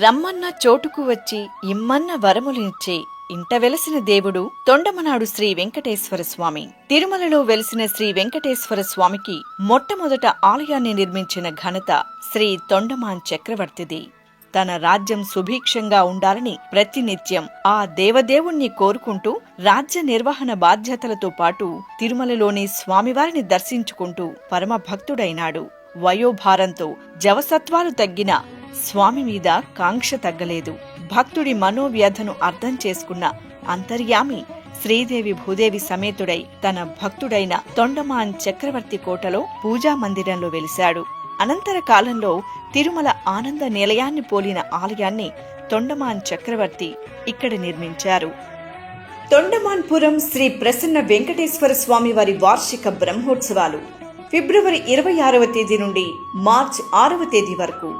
రమ్మన్న చోటుకు వచ్చి ఇమ్మన్న వరములిచ్చే ఇంట వెలసిన దేవుడు తొండమనాడు శ్రీ వెంకటేశ్వర స్వామి. తిరుమలలో వెలిసిన శ్రీ వెంకటేశ్వర స్వామికి మొట్టమొదట ఆలయాన్ని నిర్మించిన ఘనత శ్రీ తొండమాన్ చక్రవర్తిది. తన రాజ్యం సుభిక్షంగా ఉండాలని ప్రతినిత్యం ఆ దేవదేవుణ్ణి కోరుకుంటూ రాజ్య నిర్వహణ బాధ్యతలతో పాటు తిరుమలలోని స్వామివారిని దర్శించుకుంటూ పరమభక్తుడైనాడు. వయోభారంతో జవసత్వాలు తగ్గిన స్వామి మీద కాంక్ష తగ్గలేదు. భక్తుడి మనోవ్యధను అర్థం చేసుకున్న అంతర్యామి శ్రీదేవి భూదేవి సమేతుడై తన భక్తుడైన తొండమాన్ చక్రవర్తి కోటలో పూజా మందిరంలో వెలిశాడు. అనంతర కాలంలో తిరుమల ఆనంద నిలయాన్ని పోలిన ఆలయాన్ని తొండమాన్ చక్రవర్తి ఇక్కడ నిర్మించారు. తొండమాన్పురం శ్రీ ప్రసన్న వెంకటేశ్వర స్వామి వారి వార్షిక బ్రహ్మోత్సవాలు ఫిబ్రవరి 26వ తేదీ నుండి మార్చి 6వ తేదీ వరకు.